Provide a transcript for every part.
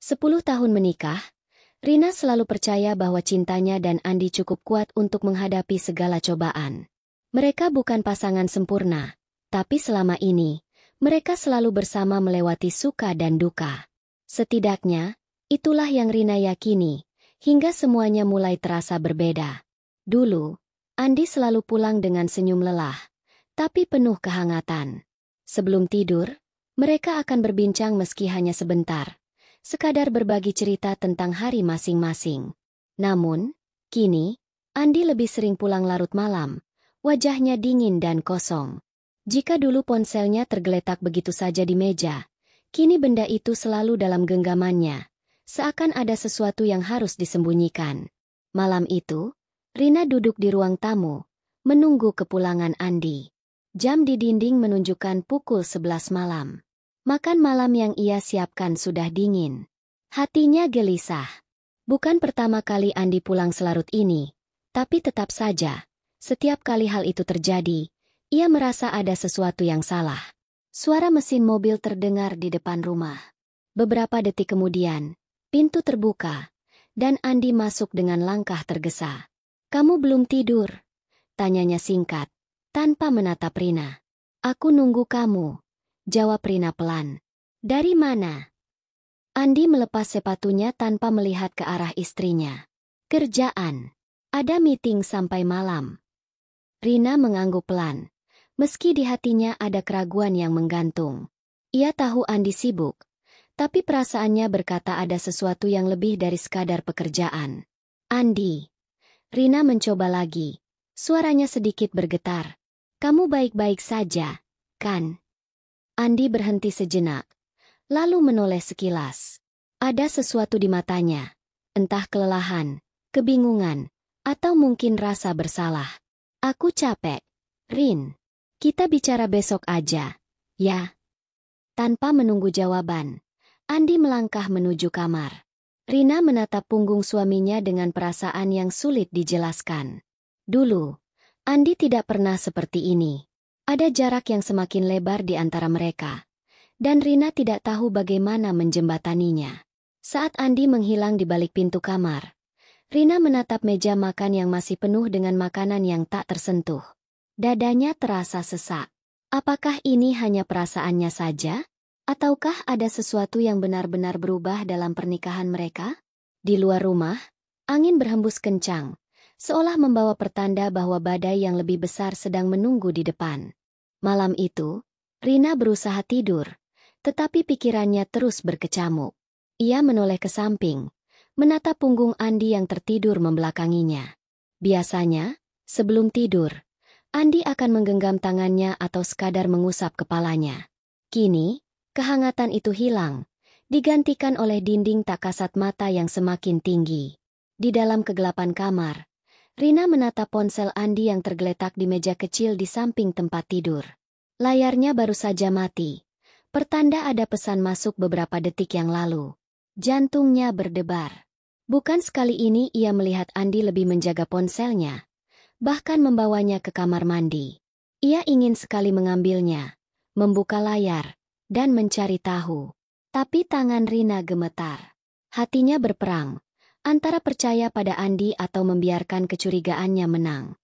10 tahun menikah, Rina selalu percaya bahwa cintanya dan Andi cukup kuat untuk menghadapi segala cobaan. Mereka bukan pasangan sempurna, tapi selama ini, mereka selalu bersama melewati suka dan duka. Setidaknya, itulah yang Rina yakini, hingga semuanya mulai terasa berbeda. Dulu, Andi selalu pulang dengan senyum lelah, tapi penuh kehangatan. Sebelum tidur, mereka akan berbincang meski hanya sebentar, sekadar berbagi cerita tentang hari masing-masing. Namun, kini, Andi lebih sering pulang larut malam, wajahnya dingin dan kosong. Jika dulu ponselnya tergeletak begitu saja di meja, kini benda itu selalu dalam genggamannya, seakan ada sesuatu yang harus disembunyikan. Malam itu, Rina duduk di ruang tamu, menunggu kepulangan Andi. Jam di dinding menunjukkan pukul 11 malam. Makan malam yang ia siapkan sudah dingin. Hatinya gelisah. Bukan pertama kali Andi pulang selarut ini, tapi tetap saja, setiap kali hal itu terjadi, ia merasa ada sesuatu yang salah. Suara mesin mobil terdengar di depan rumah. Beberapa detik kemudian, pintu terbuka, dan Andi masuk dengan langkah tergesa. "Kamu belum tidur?" tanyanya singkat, tanpa menatap Rina. "Aku nunggu kamu," jawab Rina pelan. "Dari mana?" Andi melepas sepatunya tanpa melihat ke arah istrinya. "Kerjaan. Ada meeting sampai malam." Rina mengangguk pelan, meski di hatinya ada keraguan yang menggantung. Ia tahu Andi sibuk, tapi perasaannya berkata ada sesuatu yang lebih dari sekadar pekerjaan. "Andi." Rina mencoba lagi. Suaranya sedikit bergetar. "Kamu baik-baik saja, kan?" Andi berhenti sejenak, lalu menoleh sekilas. Ada sesuatu di matanya, entah kelelahan, kebingungan, atau mungkin rasa bersalah. "Aku capek, Rin. Kita bicara besok aja, ya?" Tanpa menunggu jawaban, Andi melangkah menuju kamar. Rina menatap punggung suaminya dengan perasaan yang sulit dijelaskan. Dulu, Andi tidak pernah seperti ini. Ada jarak yang semakin lebar di antara mereka, dan Rina tidak tahu bagaimana menjembataninya. Saat Andi menghilang di balik pintu kamar, Rina menatap meja makan yang masih penuh dengan makanan yang tak tersentuh. Dadanya terasa sesak. Apakah ini hanya perasaannya saja? Ataukah ada sesuatu yang benar-benar berubah dalam pernikahan mereka? Di luar rumah, angin berhembus kencang, seolah membawa pertanda bahwa badai yang lebih besar sedang menunggu di depan. Malam itu, Rina berusaha tidur, tetapi pikirannya terus berkecamuk. Ia menoleh ke samping, menatap punggung Andi yang tertidur membelakanginya. Biasanya, sebelum tidur, Andi akan menggenggam tangannya atau sekadar mengusap kepalanya. Kini, kehangatan itu hilang, digantikan oleh dinding tak kasat mata yang semakin tinggi. Di dalam kegelapan kamar, Rina menatap ponsel Andi yang tergeletak di meja kecil di samping tempat tidur. Layarnya baru saja mati, pertanda ada pesan masuk beberapa detik yang lalu. Jantungnya berdebar. Bukan sekali ini ia melihat Andi lebih menjaga ponselnya, bahkan membawanya ke kamar mandi. Ia ingin sekali mengambilnya, membuka layar, dan mencari tahu. Tapi tangan Rina gemetar. Hatinya berperang, antara percaya pada Andi atau membiarkan kecurigaannya menang.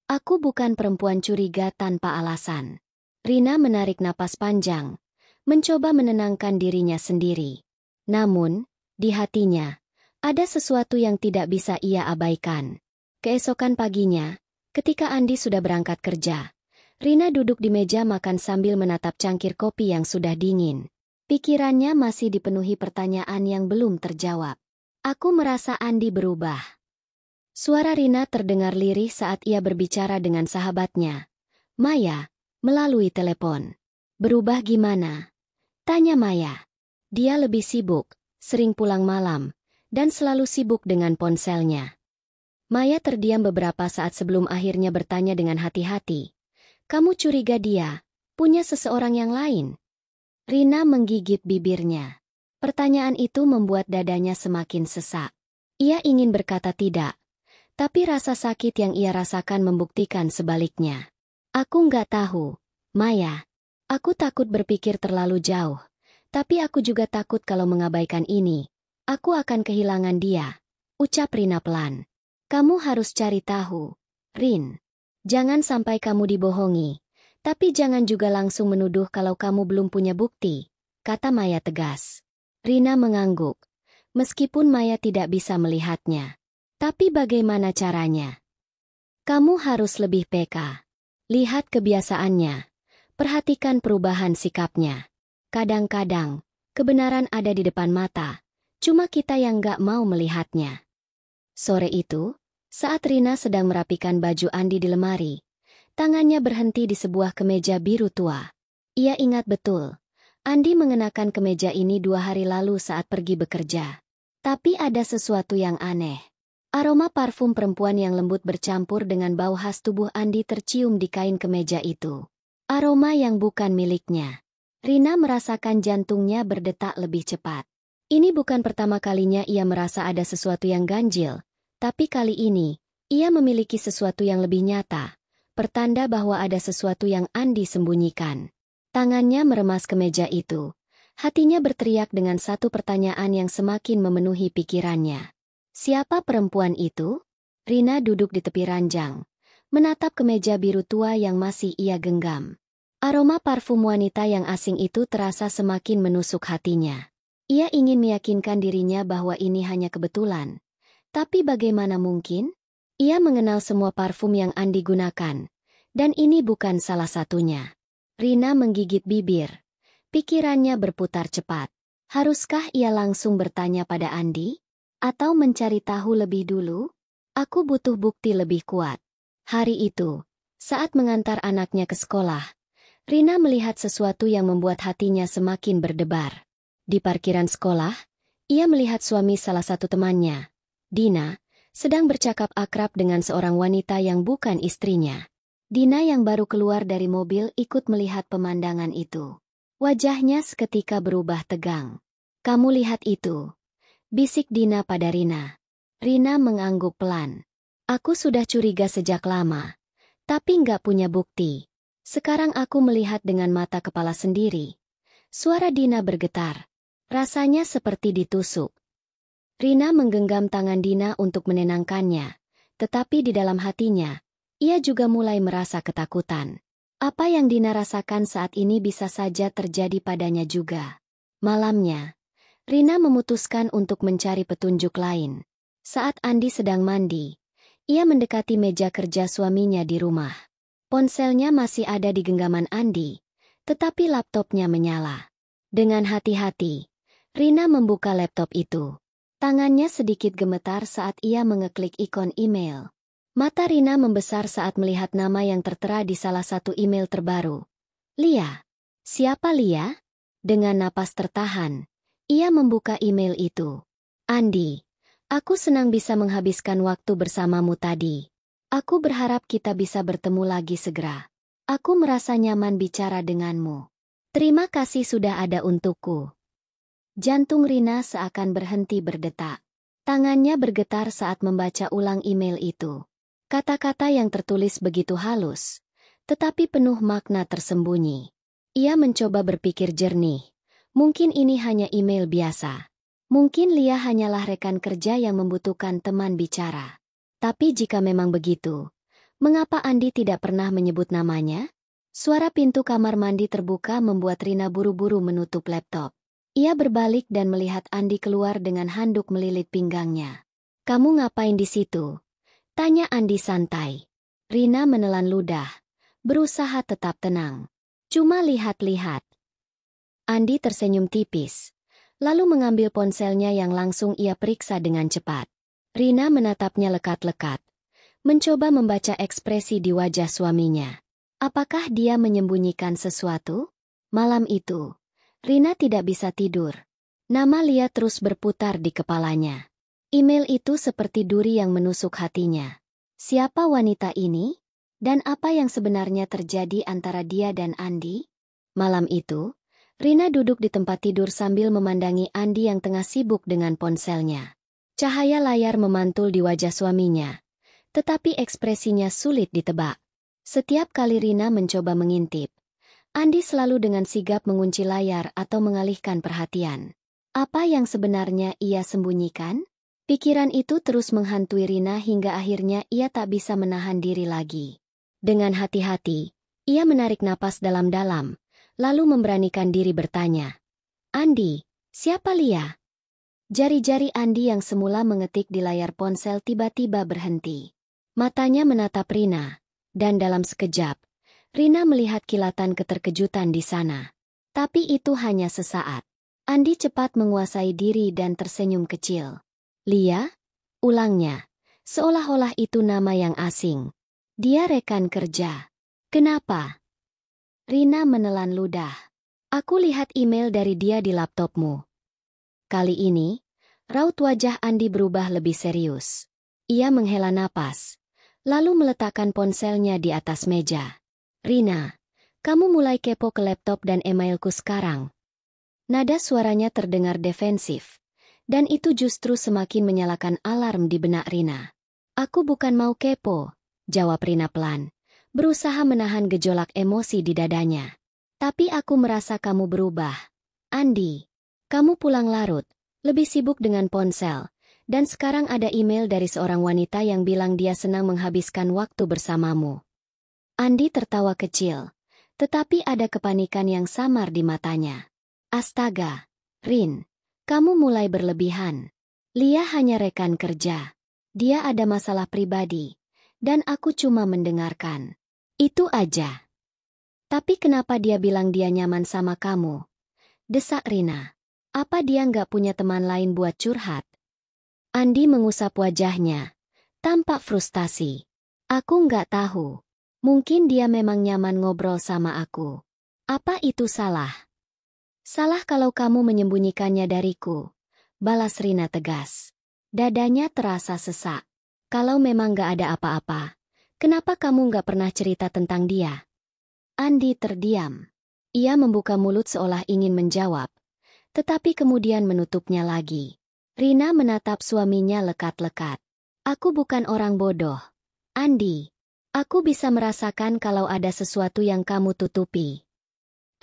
"Aku bukan perempuan curiga tanpa alasan." Rina menarik napas panjang, mencoba menenangkan dirinya sendiri. Namun, di hatinya, ada sesuatu yang tidak bisa ia abaikan. Keesokan paginya, ketika Andi sudah berangkat kerja, Rina duduk di meja makan sambil menatap cangkir kopi yang sudah dingin. Pikirannya masih dipenuhi pertanyaan yang belum terjawab. "Aku merasa Andi berubah." Suara Rina terdengar lirih saat ia berbicara dengan sahabatnya, Maya, melalui telepon. "Berubah gimana?" tanya Maya. "Dia lebih sibuk, sering pulang malam, dan selalu sibuk dengan ponselnya." Maya terdiam beberapa saat sebelum akhirnya bertanya dengan hati-hati, "Kamu curiga dia punya seseorang yang lain?" Rina menggigit bibirnya. Pertanyaan itu membuat dadanya semakin sesak. Ia ingin berkata tidak, tapi rasa sakit yang ia rasakan membuktikan sebaliknya. "Aku nggak tahu, Maya. Aku takut berpikir terlalu jauh, Tapi aku juga takut kalau mengabaikan ini, aku akan kehilangan dia, ucap Rina pelan. Kamu harus cari tahu, Rin. Jangan sampai kamu dibohongi, tapi jangan juga langsung menuduh kalau kamu belum punya bukti, kata Maya tegas. Rina mengangguk, meskipun Maya tidak bisa melihatnya. Tapi bagaimana caranya? Kamu harus lebih peka. Lihat kebiasaannya. Perhatikan perubahan sikapnya. Kadang-kadang, kebenaran ada di depan mata. Cuma kita yang gak mau melihatnya. Sore itu, saat Rina sedang merapikan baju Andi di lemari, tangannya berhenti di sebuah kemeja biru tua. Ia ingat betul, Andi mengenakan kemeja ini 2 hari lalu saat pergi bekerja. Tapi ada sesuatu yang aneh. Aroma parfum perempuan yang lembut bercampur dengan bau khas tubuh Andi tercium di kain kemeja itu. Aroma yang bukan miliknya. Rina merasakan jantungnya berdetak lebih cepat. Ini bukan pertama kalinya ia merasa ada sesuatu yang ganjil, tapi kali ini, ia memiliki sesuatu yang lebih nyata, pertanda bahwa ada sesuatu yang Andi sembunyikan. Tangannya meremas kemeja itu. Hatinya berteriak dengan satu pertanyaan yang semakin memenuhi pikirannya. Siapa perempuan itu? Rina duduk di tepi ranjang, menatap kemeja biru tua yang masih ia genggam. Aroma parfum wanita yang asing itu terasa semakin menusuk hatinya. Ia ingin meyakinkan dirinya bahwa ini hanya kebetulan. Tapi bagaimana mungkin? Ia mengenal semua parfum yang Andi gunakan. Dan ini bukan salah satunya. Rina menggigit bibir. Pikirannya berputar cepat. Haruskah ia langsung bertanya pada Andi? Atau mencari tahu lebih dulu? Aku butuh bukti lebih kuat. Hari itu, saat mengantar anaknya ke sekolah, Rina melihat sesuatu yang membuat hatinya semakin berdebar. Di parkiran sekolah, ia melihat suami salah satu temannya, Dina, sedang bercakap akrab dengan seorang wanita yang bukan istrinya. Dina yang baru keluar dari mobil ikut melihat pemandangan itu. Wajahnya seketika berubah tegang. Kamu lihat itu? Bisik Dina pada Rina. Rina mengangguk pelan. Aku sudah curiga sejak lama, tapi nggak punya bukti. Sekarang aku melihat dengan mata kepala sendiri. Suara Dina bergetar. Rasanya seperti ditusuk. Rina menggenggam tangan Dina untuk menenangkannya. Tetapi di dalam hatinya, ia juga mulai merasa ketakutan. Apa yang Dina rasakan saat ini bisa saja terjadi padanya juga. Malamnya, Rina memutuskan untuk mencari petunjuk lain. Saat Andi sedang mandi, ia mendekati meja kerja suaminya di rumah. Ponselnya masih ada di genggaman Andi, tetapi laptopnya menyala. Dengan hati-hati, Rina membuka laptop itu. Tangannya sedikit gemetar saat ia mengeklik ikon email. Mata Rina membesar saat melihat nama yang tertera di salah satu email terbaru. Lia. Siapa Lia? Dengan napas tertahan, ia membuka email itu. Andi, aku senang bisa menghabiskan waktu bersamamu tadi. Aku berharap kita bisa bertemu lagi segera. Aku merasa nyaman bicara denganmu. Terima kasih sudah ada untukku. Jantung Rina seakan berhenti berdetak. Tangannya bergetar saat membaca ulang email itu. Kata-kata yang tertulis begitu halus, tetapi penuh makna tersembunyi. Ia mencoba berpikir jernih. Mungkin ini hanya email biasa. Mungkin Lia hanyalah rekan kerja yang membutuhkan teman bicara. Tapi jika memang begitu, mengapa Andi tidak pernah menyebut namanya? Suara pintu kamar mandi terbuka membuat Rina buru-buru menutup laptop. Ia berbalik dan melihat Andi keluar dengan handuk melilit pinggangnya. Kamu ngapain di situ? Tanya Andi santai. Rina menelan ludah, berusaha tetap tenang. Cuma lihat-lihat. Andi tersenyum tipis, lalu mengambil ponselnya yang langsung ia periksa dengan cepat. Rina menatapnya lekat-lekat, mencoba membaca ekspresi di wajah suaminya. Apakah dia menyembunyikan sesuatu? Malam itu, Rina tidak bisa tidur. Nama Lia terus berputar di kepalanya. Email itu seperti duri yang menusuk hatinya. Siapa wanita ini? Dan apa yang sebenarnya terjadi antara dia dan Andi? Malam itu, Rina duduk di tempat tidur sambil memandangi Andi yang tengah sibuk dengan ponselnya. Cahaya layar memantul di wajah suaminya, tetapi ekspresinya sulit ditebak. Setiap kali Rina mencoba mengintip, Andi selalu dengan sigap mengunci layar atau mengalihkan perhatian. Apa yang sebenarnya ia sembunyikan? Pikiran itu terus menghantui Rina hingga akhirnya ia tak bisa menahan diri lagi. Dengan hati-hati, ia menarik napas dalam-dalam, lalu memberanikan diri bertanya, "Andi, siapa Lia?" Jari-jari Andi yang semula mengetik di layar ponsel tiba-tiba berhenti. Matanya menatap Rina, dan dalam sekejap, Rina melihat kilatan keterkejutan di sana. Tapi itu hanya sesaat. Andi cepat menguasai diri dan tersenyum kecil. "Lia?" Ulangnya, seolah-olah itu nama yang asing. "Dia rekan kerja." "Kenapa?" Rina menelan ludah. "Aku lihat email dari dia di laptopmu." Kali ini, raut wajah Andi berubah lebih serius. Ia menghela napas, lalu meletakkan ponselnya di atas meja. "Rina, kamu mulai kepo ke laptop dan emailku sekarang." Nada suaranya terdengar defensif. Dan itu justru semakin menyalakan alarm di benak Rina. "Aku bukan mau kepo," jawab Rina pelan, berusaha menahan gejolak emosi di dadanya. "Tapi aku merasa kamu berubah. Andi, kamu pulang larut, lebih sibuk dengan ponsel, dan sekarang ada email dari seorang wanita yang bilang dia senang menghabiskan waktu bersamamu." Andi tertawa kecil, tetapi ada kepanikan yang samar di matanya. "Astaga, Rin. Kamu mulai berlebihan. Lia hanya rekan kerja. Dia ada masalah pribadi. Dan aku cuma mendengarkan. Itu aja." "Tapi kenapa dia bilang dia nyaman sama kamu?" desak Rina. "Apa dia nggak punya teman lain buat curhat?" Andi mengusap wajahnya, tampak frustasi. "Aku nggak tahu. Mungkin dia memang nyaman ngobrol sama aku. Apa itu salah?" "Salah kalau kamu menyembunyikannya dariku," balas Rina tegas. Dadanya terasa sesak. "Kalau memang gak ada apa-apa, kenapa kamu gak pernah cerita tentang dia?" Andi terdiam. Ia membuka mulut seolah ingin menjawab, tetapi kemudian menutupnya lagi. Rina menatap suaminya lekat-lekat. "Aku bukan orang bodoh, Andi. Aku bisa merasakan kalau ada sesuatu yang kamu tutupi."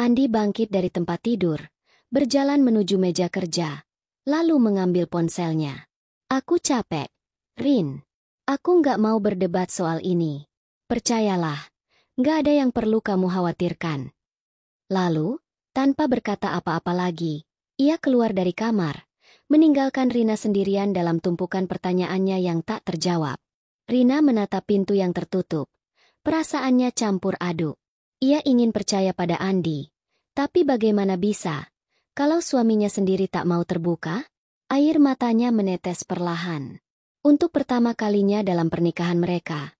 Andi bangkit dari tempat tidur, berjalan menuju meja kerja, lalu mengambil ponselnya. "Aku capek, Rin. Aku nggak mau berdebat soal ini. Percayalah, nggak ada yang perlu kamu khawatirkan." Lalu, tanpa berkata apa-apa lagi, ia keluar dari kamar, meninggalkan Rina sendirian dalam tumpukan pertanyaannya yang tak terjawab. Rina menatap pintu yang tertutup. Perasaannya campur aduk. Ia ingin percaya pada Andi. Tapi bagaimana bisa? Kalau suaminya sendiri tak mau terbuka? Air matanya menetes perlahan. Untuk pertama kalinya dalam pernikahan mereka,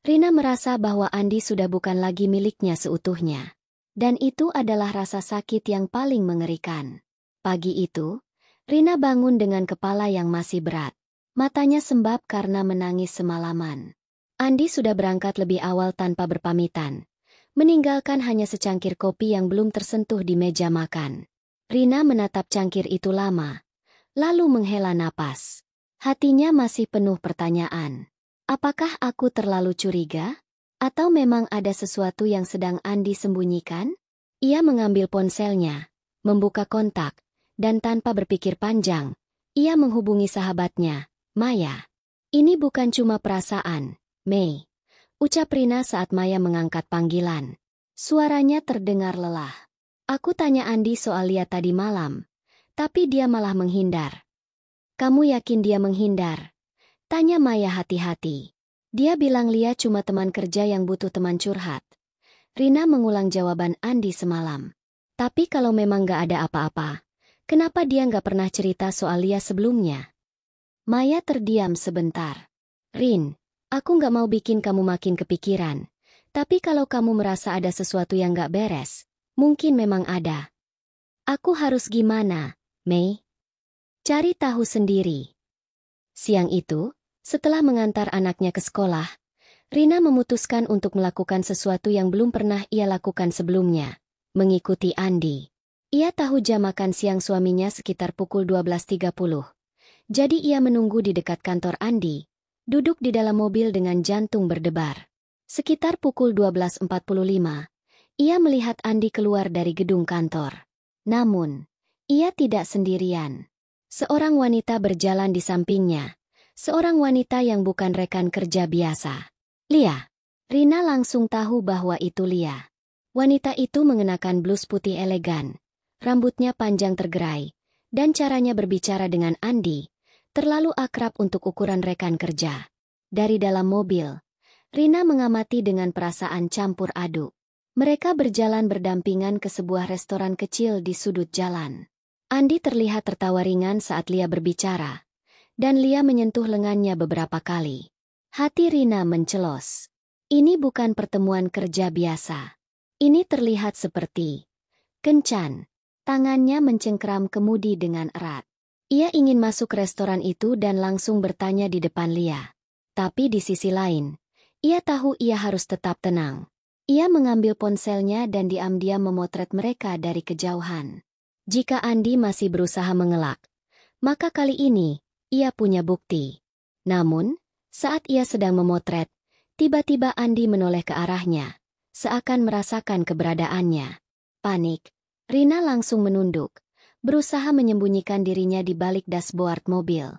Rina merasa bahwa Andi sudah bukan lagi miliknya seutuhnya. Dan itu adalah rasa sakit yang paling mengerikan. Pagi itu, Rina bangun dengan kepala yang masih berat. Matanya sembab karena menangis semalaman. Andi sudah berangkat lebih awal tanpa berpamitan, meninggalkan hanya secangkir kopi yang belum tersentuh di meja makan. Rina menatap cangkir itu lama, lalu menghela napas. Hatinya masih penuh pertanyaan. Apakah aku terlalu curiga? Atau memang ada sesuatu yang sedang Andi sembunyikan? Ia mengambil ponselnya, membuka kontak, dan tanpa berpikir panjang, ia menghubungi sahabatnya, Maya. "Ini bukan cuma perasaan, Mei," ucap Rina saat Maya mengangkat panggilan. Suaranya terdengar lelah. "Aku tanya Andi soal Lia tadi malam, tapi dia malah menghindar." "Kamu yakin dia menghindar?" tanya Maya hati-hati. "Dia bilang Lia cuma teman kerja yang butuh teman curhat." Rina mengulang jawaban Andi semalam. "Tapi kalau memang gak ada apa-apa, kenapa dia gak pernah cerita soal Lia sebelumnya?" Maya terdiam sebentar. "Rin, aku gak mau bikin kamu makin kepikiran. Tapi kalau kamu merasa ada sesuatu yang gak beres, mungkin memang ada." "Aku harus gimana, Mei?" "Cari tahu sendiri." Siang itu, setelah mengantar anaknya ke sekolah, Rina memutuskan untuk melakukan sesuatu yang belum pernah ia lakukan sebelumnya, mengikuti Andi. Ia tahu jam makan siang suaminya sekitar pukul 12.30. Jadi ia menunggu di dekat kantor Andi, duduk di dalam mobil dengan jantung berdebar. Sekitar pukul 12.45, Ia melihat Andi keluar dari gedung kantor. Namun, ia tidak sendirian. Seorang wanita berjalan di sampingnya. Seorang wanita yang bukan rekan kerja biasa. Lia. Rina langsung tahu bahwa itu Lia. Wanita itu mengenakan blus putih elegan. Rambutnya panjang tergerai. Dan caranya berbicara dengan Andi terlalu akrab untuk ukuran rekan kerja. Dari dalam mobil, Rina mengamati dengan perasaan campur aduk. Mereka berjalan berdampingan ke sebuah restoran kecil di sudut jalan. Andi terlihat tertawa ringan saat Lia berbicara, dan Lia menyentuh lengannya beberapa kali. Hati Rina mencelos. Ini bukan pertemuan kerja biasa. Ini terlihat seperti kencan. Tangannya mencengkeram kemudi dengan erat. Ia ingin masuk restoran itu dan langsung bertanya di depan Lia. Tapi di sisi lain, ia tahu ia harus tetap tenang. Ia mengambil ponselnya dan diam-diam memotret mereka dari kejauhan. Jika Andi masih berusaha mengelak, maka kali ini, ia punya bukti. Namun, saat ia sedang memotret, tiba-tiba Andi menoleh ke arahnya, seakan merasakan keberadaannya. Panik, Rina langsung menunduk, berusaha menyembunyikan dirinya di balik dashboard mobil.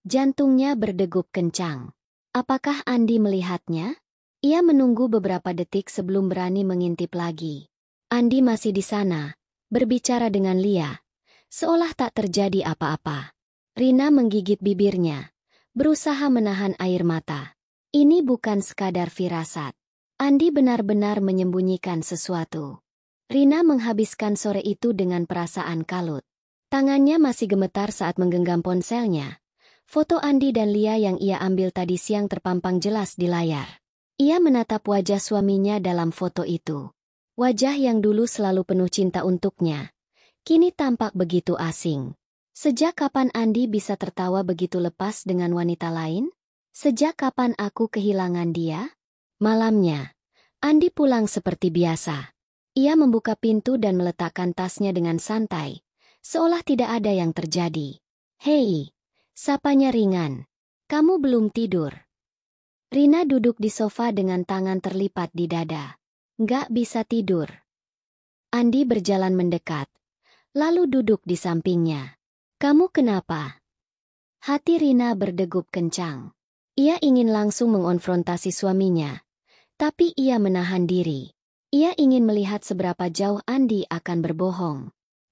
Jantungnya berdegup kencang. Apakah Andi melihatnya? Ia menunggu beberapa detik sebelum berani mengintip lagi. Andi masih di sana, berbicara dengan Lia, seolah tak terjadi apa-apa. Rina menggigit bibirnya, berusaha menahan air mata. Ini bukan sekadar firasat. Andi benar-benar menyembunyikan sesuatu. Rina menghabiskan sore itu dengan perasaan kalut. Tangannya masih gemetar saat menggenggam ponselnya. Foto Andi dan Lia yang ia ambil tadi siang terpampang jelas di layar. Ia menatap wajah suaminya dalam foto itu. Wajah yang dulu selalu penuh cinta untuknya, kini tampak begitu asing. Sejak kapan Andi bisa tertawa begitu lepas dengan wanita lain? Sejak kapan aku kehilangan dia? Malamnya, Andi pulang seperti biasa. Ia membuka pintu dan meletakkan tasnya dengan santai, seolah tidak ada yang terjadi. Hei, sapanya ringan. Kamu belum tidur? Rina duduk di sofa dengan tangan terlipat di dada. Nggak bisa tidur. Andi berjalan mendekat, lalu duduk di sampingnya. Kamu kenapa? Hati Rina berdegup kencang. Ia ingin langsung mengonfrontasi suaminya, tapi ia menahan diri. Ia ingin melihat seberapa jauh Andi akan berbohong.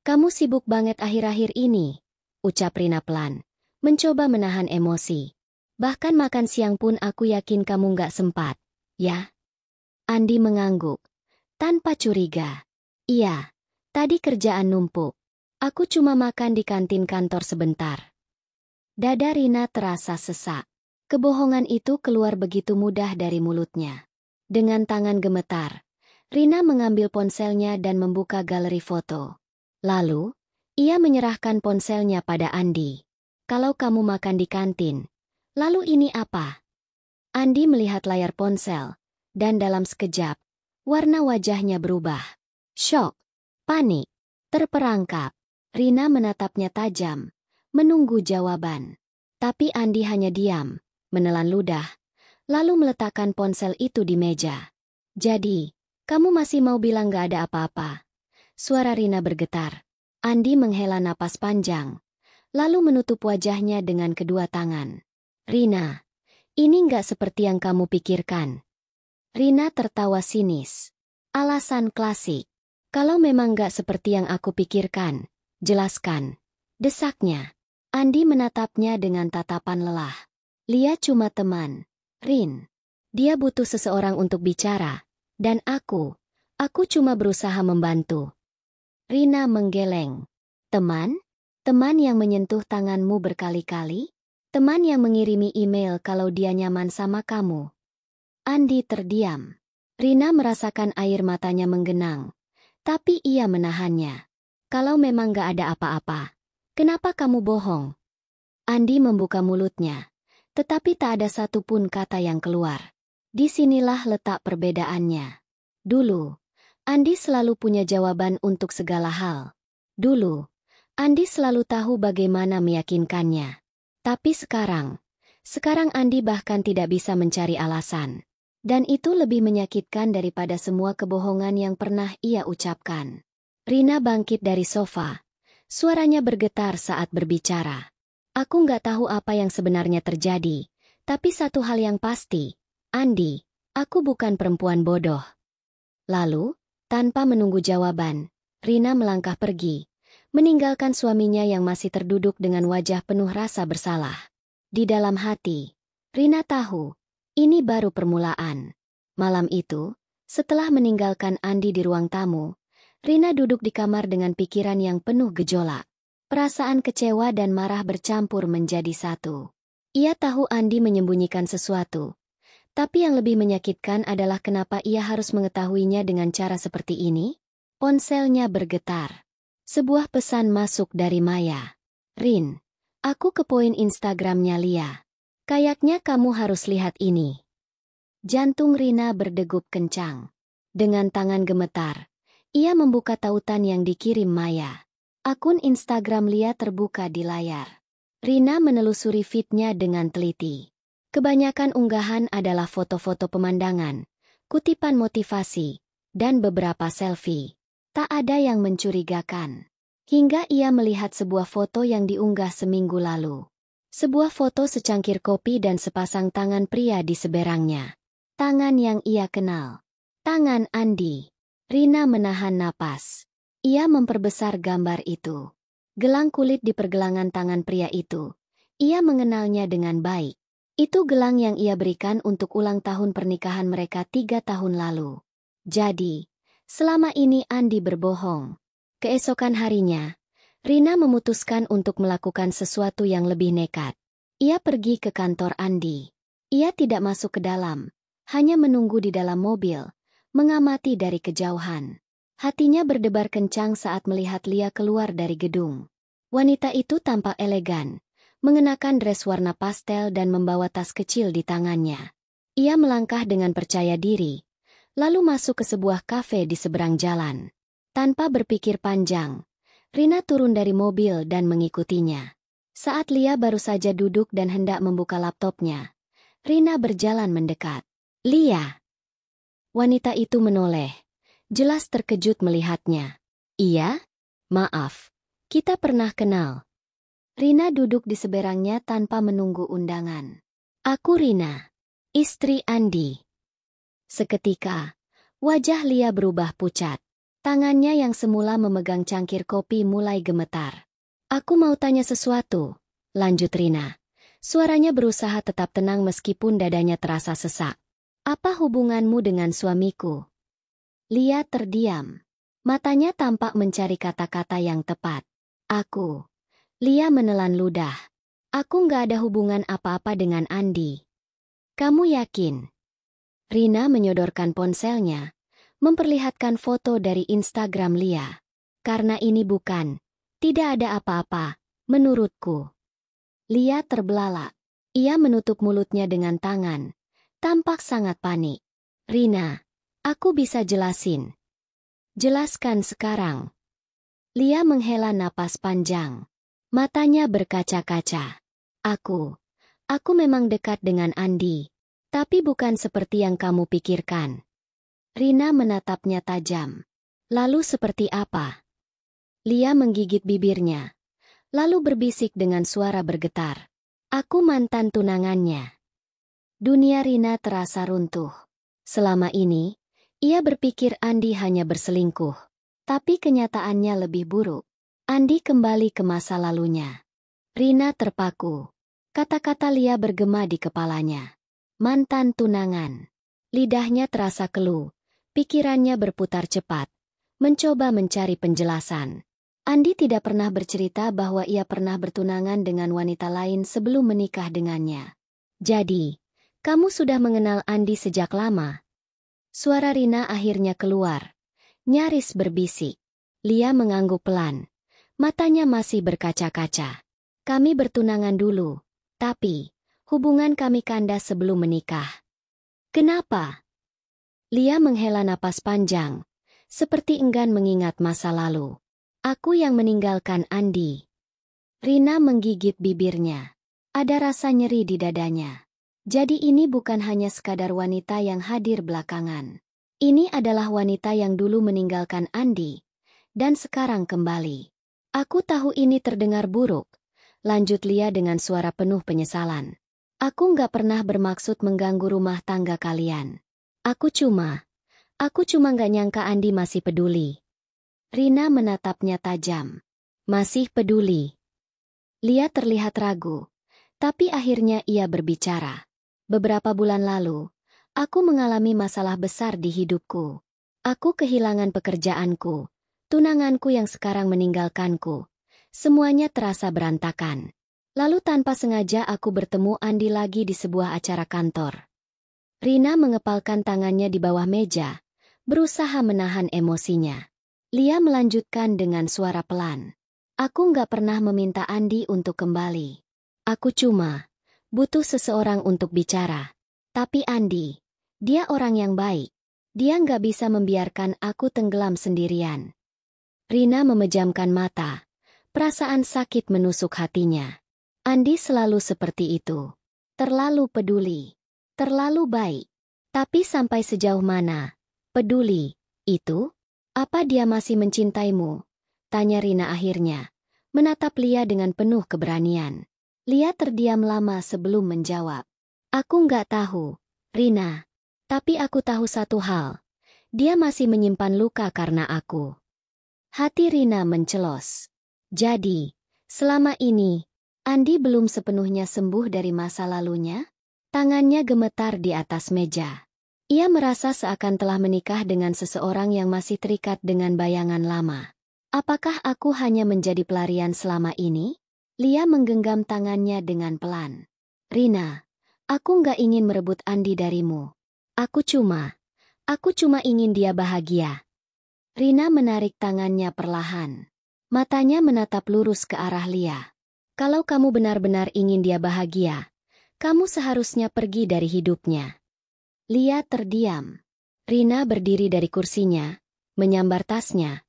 Kamu sibuk banget akhir-akhir ini, ucap Rina pelan, mencoba menahan emosi. Bahkan makan siang pun aku yakin kamu nggak sempat, ya? Andi mengangguk, tanpa curiga. Iya, tadi kerjaan numpuk. Aku cuma makan di kantin kantor sebentar. Dada Rina terasa sesak. Kebohongan itu keluar begitu mudah dari mulutnya. Dengan tangan gemetar, Rina mengambil ponselnya dan membuka galeri foto. Lalu, ia menyerahkan ponselnya pada Andi. Kalau kamu makan di kantin, lalu ini apa? Andi melihat layar ponsel, dan dalam sekejap, warna wajahnya berubah. Syok, panik, terperangkap. Rina menatapnya tajam, menunggu jawaban. Tapi Andi hanya diam, menelan ludah, lalu meletakkan ponsel itu di meja. Jadi, kamu masih mau bilang gak ada apa-apa? Suara Rina bergetar. Andi menghela napas panjang, lalu menutup wajahnya dengan kedua tangan. Rina, ini nggak seperti yang kamu pikirkan. Rina tertawa sinis. Alasan klasik. Kalau memang nggak seperti yang aku pikirkan, jelaskan. Desaknya. Andi menatapnya dengan tatapan lelah. Lia cuma teman. Rin. Dia butuh seseorang untuk bicara. Dan aku cuma berusaha membantu. Rina menggeleng. Teman? Teman yang menyentuh tanganmu berkali-kali? Teman yang mengirimi email kalau dia nyaman sama kamu. Andi terdiam. Rina merasakan air matanya menggenang. Tapi ia menahannya. Kalau memang gak ada apa-apa, kenapa kamu bohong? Andi membuka mulutnya. Tetapi tak ada satupun kata yang keluar. Disinilah letak perbedaannya. Dulu, Andi selalu punya jawaban untuk segala hal. Dulu, Andi selalu tahu bagaimana meyakinkannya. Tapi sekarang Andi bahkan tidak bisa mencari alasan. Dan itu lebih menyakitkan daripada semua kebohongan yang pernah ia ucapkan. Rina bangkit dari sofa. Suaranya bergetar saat berbicara. Aku nggak tahu apa yang sebenarnya terjadi. Tapi satu hal yang pasti, Andi, aku bukan perempuan bodoh. Lalu, tanpa menunggu jawaban, Rina melangkah pergi, meninggalkan suaminya yang masih terduduk dengan wajah penuh rasa bersalah. Di dalam hati, Rina tahu, ini baru permulaan. Malam itu, setelah meninggalkan Andi di ruang tamu, Rina duduk di kamar dengan pikiran yang penuh gejolak. Perasaan kecewa dan marah bercampur menjadi satu. Ia tahu Andi menyembunyikan sesuatu. Tapi yang lebih menyakitkan adalah kenapa ia harus mengetahuinya dengan cara seperti ini? Ponselnya bergetar. Sebuah pesan masuk dari Maya. Rin, aku ke poin Instagramnya Lia. Kayaknya kamu harus lihat ini. Jantung Rina berdegup kencang. Dengan tangan gemetar, ia membuka tautan yang dikirim Maya. Akun Instagram Lia terbuka di layar. Rina menelusuri feed-nya dengan teliti. Kebanyakan unggahan adalah foto-foto pemandangan, kutipan motivasi, dan beberapa selfie. Tak ada yang mencurigakan. Hingga ia melihat sebuah foto yang diunggah seminggu lalu. Sebuah foto secangkir kopi dan sepasang tangan pria di seberangnya. Tangan yang ia kenal. Tangan Andi. Rina menahan napas. Ia memperbesar gambar itu. Gelang kulit di pergelangan tangan pria itu. Ia mengenalnya dengan baik. Itu gelang yang ia berikan untuk ulang tahun pernikahan mereka 3 tahun lalu. Jadi, selama ini Andi berbohong. Keesokan harinya, Rina memutuskan untuk melakukan sesuatu yang lebih nekat. Ia pergi ke kantor Andi. Ia tidak masuk ke dalam, hanya menunggu di dalam mobil, mengamati dari kejauhan. Hatinya berdebar kencang saat melihat Lia keluar dari gedung. Wanita itu tampak elegan, mengenakan dress warna pastel dan membawa tas kecil di tangannya. Ia melangkah dengan percaya diri, lalu masuk ke sebuah kafe di seberang jalan. Tanpa berpikir panjang, Rina turun dari mobil dan mengikutinya. Saat Lia baru saja duduk dan hendak membuka laptopnya, Rina berjalan mendekat. Lia. Wanita itu menoleh. Jelas terkejut melihatnya. Iya? Maaf, kita pernah kenal. Rina duduk di seberangnya tanpa menunggu undangan. Aku Rina, istri Andi. Seketika, wajah Lia berubah pucat. Tangannya yang semula memegang cangkir kopi mulai gemetar. Aku mau tanya sesuatu, lanjut Rina. Suaranya berusaha tetap tenang meskipun dadanya terasa sesak. Apa hubunganmu dengan suamiku? Lia terdiam. Matanya tampak mencari kata-kata yang tepat. Aku. Lia menelan ludah. Aku nggak ada hubungan apa-apa dengan Andi. Kamu yakin? Rina menyodorkan ponselnya, memperlihatkan foto dari Instagram Lia. Karena ini bukan, tidak ada apa-apa, menurutku. Lia terbelalak. Ia menutup mulutnya dengan tangan, tampak sangat panik. Rina, aku bisa jelasin. Jelaskan sekarang. Lia menghela napas panjang. Matanya berkaca-kaca. Aku memang dekat dengan Andi. Tapi bukan seperti yang kamu pikirkan. Rina menatapnya tajam. Lalu seperti apa? Lia menggigit bibirnya. Lalu berbisik dengan suara bergetar. Aku mantan tunangannya. Dunia Rina terasa runtuh. Selama ini, ia berpikir Andi hanya berselingkuh. Tapi kenyataannya lebih buruk. Andi kembali ke masa lalunya. Rina terpaku. Kata-kata Lia bergema di kepalanya. Mantan tunangan. Lidahnya terasa keluh. Pikirannya berputar cepat. Mencoba mencari penjelasan. Andi tidak pernah bercerita bahwa ia pernah bertunangan dengan wanita lain sebelum menikah dengannya. Jadi, kamu sudah mengenal Andi sejak lama? Suara Rina akhirnya keluar. Nyaris berbisik. Lia mengangguk pelan. Matanya masih berkaca-kaca. Kami bertunangan dulu, tapi hubungan kami kandas sebelum menikah. Kenapa? Lia menghela napas panjang, seperti enggan mengingat masa lalu. Aku yang meninggalkan Andi. Rina menggigit bibirnya. Ada rasa nyeri di dadanya. Jadi ini bukan hanya sekadar wanita yang hadir belakangan. Ini adalah wanita yang dulu meninggalkan Andi, dan sekarang kembali. Aku tahu ini terdengar buruk, lanjut Lia dengan suara penuh penyesalan. Aku nggak pernah bermaksud mengganggu rumah tangga kalian. Aku cuma nggak nyangka Andi masih peduli. Rina menatapnya tajam. Masih peduli. Lia terlihat ragu, tapi akhirnya ia berbicara. Beberapa bulan lalu, aku mengalami masalah besar di hidupku. Aku kehilangan pekerjaanku, tunanganku yang sekarang meninggalkanku. Semuanya terasa berantakan. Lalu tanpa sengaja aku bertemu Andi lagi di sebuah acara kantor. Rina mengepalkan tangannya di bawah meja, berusaha menahan emosinya. Lia melanjutkan dengan suara pelan. Aku nggak pernah meminta Andi untuk kembali. Aku cuma butuh seseorang untuk bicara. Tapi Andi, dia orang yang baik. Dia nggak bisa membiarkan aku tenggelam sendirian. Rina memejamkan mata. Perasaan sakit menusuk hatinya. Andi selalu seperti itu. Terlalu peduli. Terlalu baik. Tapi sampai sejauh mana? Peduli, itu? Apa dia masih mencintaimu? Tanya Rina akhirnya. Menatap Lia dengan penuh keberanian. Lia terdiam lama sebelum menjawab. Aku nggak tahu, Rina. Tapi aku tahu satu hal. Dia masih menyimpan luka karena aku. Hati Rina mencelos. Jadi, selama ini, Andi belum sepenuhnya sembuh dari masa lalunya? Tangannya gemetar di atas meja. Ia merasa seakan telah menikah dengan seseorang yang masih terikat dengan bayangan lama. Apakah aku hanya menjadi pelarian selama ini? Lia menggenggam tangannya dengan pelan. Rina, aku nggak ingin merebut Andi darimu. Aku cuma ingin dia bahagia. Rina menarik tangannya perlahan. Matanya menatap lurus ke arah Lia. Kalau kamu benar-benar ingin dia bahagia, kamu seharusnya pergi dari hidupnya. Lia terdiam. Rina berdiri dari kursinya, menyambar tasnya,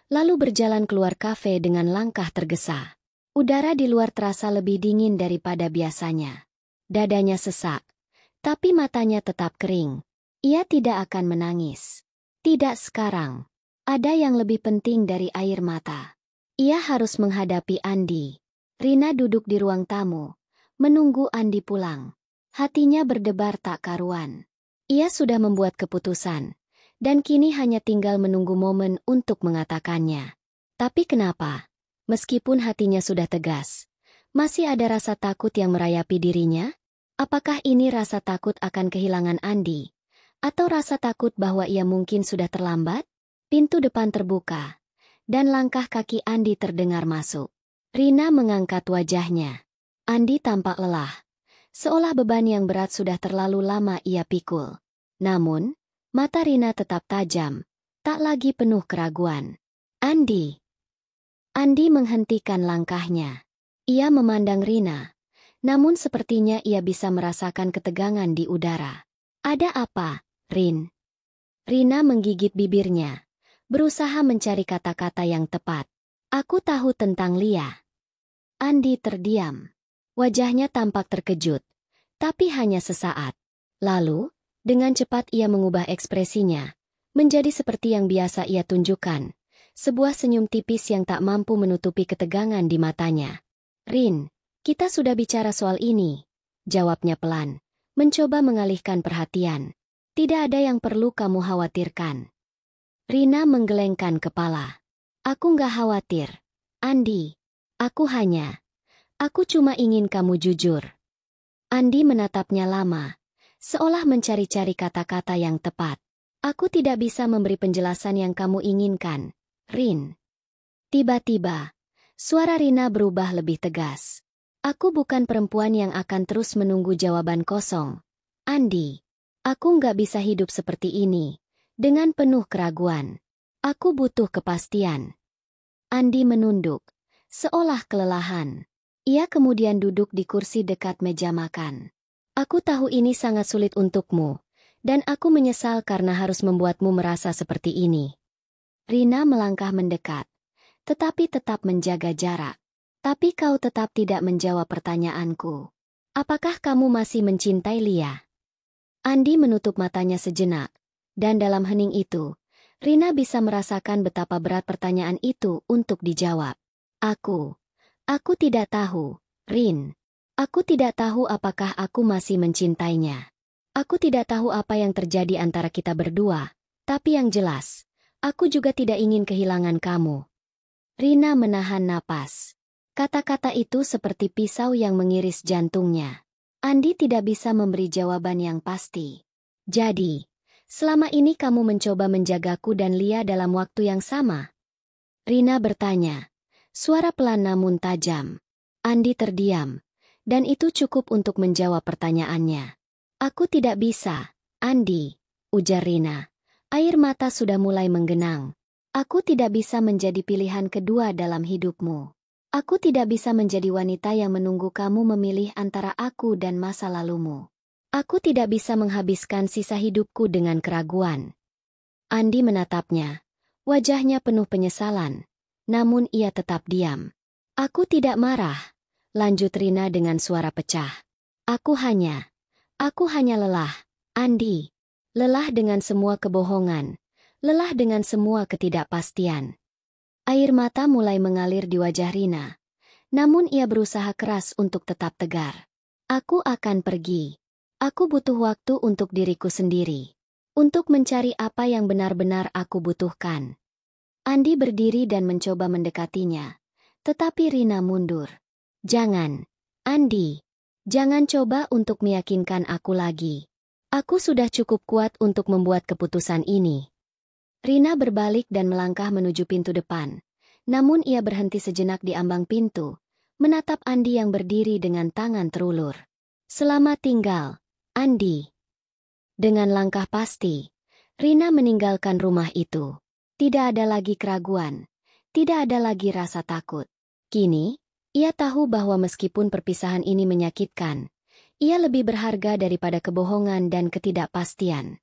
lalu berjalan keluar kafe dengan langkah tergesa. Udara di luar terasa lebih dingin daripada biasanya. Dadanya sesak, tapi matanya tetap kering. Ia tidak akan menangis. Tidak sekarang. Ada yang lebih penting dari air mata. Ia harus menghadapi Andi. Rina duduk di ruang tamu, menunggu Andi pulang. Hatinya berdebar tak karuan. Ia sudah membuat keputusan, dan kini hanya tinggal menunggu momen untuk mengatakannya. Tapi kenapa? Meskipun hatinya sudah tegas, masih ada rasa takut yang merayapi dirinya? Apakah ini rasa takut akan kehilangan Andi? Atau rasa takut bahwa ia mungkin sudah terlambat? Pintu depan terbuka, dan langkah kaki Andi terdengar masuk. Rina mengangkat wajahnya. Andi tampak lelah, seolah beban yang berat sudah terlalu lama ia pikul. Namun, mata Rina tetap tajam, tak lagi penuh keraguan. Andi. Andi menghentikan langkahnya. Ia memandang Rina, namun sepertinya ia bisa merasakan ketegangan di udara. Ada apa, Rin? Rina menggigit bibirnya, berusaha mencari kata-kata yang tepat. Aku tahu tentang Lia. Andi terdiam. Wajahnya tampak terkejut, tapi hanya sesaat. Lalu, dengan cepat ia mengubah ekspresinya, menjadi seperti yang biasa ia tunjukkan. Sebuah senyum tipis yang tak mampu menutupi ketegangan di matanya. Rin, kita sudah bicara soal ini, jawabnya pelan, mencoba mengalihkan perhatian. Tidak ada yang perlu kamu khawatirkan. Rina menggelengkan kepala. Aku nggak khawatir, Andi. Aku cuma ingin kamu jujur. Andi menatapnya lama, seolah mencari-cari kata-kata yang tepat. Aku tidak bisa memberi penjelasan yang kamu inginkan, Rin. Tiba-tiba, suara Rina berubah lebih tegas. Aku bukan perempuan yang akan terus menunggu jawaban kosong. Andi, aku nggak bisa hidup seperti ini, dengan penuh keraguan. Aku butuh kepastian. Andi menunduk, seolah kelelahan. Ia kemudian duduk di kursi dekat meja makan. Aku tahu ini sangat sulit untukmu, dan aku menyesal karena harus membuatmu merasa seperti ini. Rina melangkah mendekat, tetapi tetap menjaga jarak. Tapi kau tetap tidak menjawab pertanyaanku. Apakah kamu masih mencintai Lia? Andi menutup matanya sejenak, dan dalam hening itu, Rina bisa merasakan betapa berat pertanyaan itu untuk dijawab. Aku tidak tahu, Rin. Aku tidak tahu apakah aku masih mencintainya. Aku tidak tahu apa yang terjadi antara kita berdua, tapi yang jelas, aku juga tidak ingin kehilangan kamu. Rina menahan napas. Kata-kata itu seperti pisau yang mengiris jantungnya. Andi tidak bisa memberi jawaban yang pasti. Jadi, selama ini kamu mencoba menjagaku dan Lia dalam waktu yang sama? Rina bertanya. Suara pelan namun tajam. Andi terdiam, dan itu cukup untuk menjawab pertanyaannya. Aku tidak bisa, Andi, ujar Rina. Air mata sudah mulai menggenang. Aku tidak bisa menjadi pilihan kedua dalam hidupmu. Aku tidak bisa menjadi wanita yang menunggu kamu memilih antara aku dan masa lalumu. Aku tidak bisa menghabiskan sisa hidupku dengan keraguan. Andi menatapnya. Wajahnya penuh penyesalan. Namun ia tetap diam. Aku tidak marah, lanjut Rina dengan suara pecah. Aku hanya lelah, Andi. Lelah dengan semua kebohongan. Lelah dengan semua ketidakpastian. Air mata mulai mengalir di wajah Rina. Namun ia berusaha keras untuk tetap tegar. Aku akan pergi. Aku butuh waktu untuk diriku sendiri. Untuk mencari apa yang benar-benar aku butuhkan. Andi berdiri dan mencoba mendekatinya. Tetapi Rina mundur. Jangan, Andi. Jangan coba untuk meyakinkan aku lagi. Aku sudah cukup kuat untuk membuat keputusan ini. Rina berbalik dan melangkah menuju pintu depan. Namun ia berhenti sejenak di ambang pintu, menatap Andi yang berdiri dengan tangan terulur. Selamat tinggal, Andi. Dengan langkah pasti, Rina meninggalkan rumah itu. Tidak ada lagi keraguan, tidak ada lagi rasa takut. Kini, ia tahu bahwa meskipun perpisahan ini menyakitkan, ia lebih berharga daripada kebohongan dan ketidakpastian.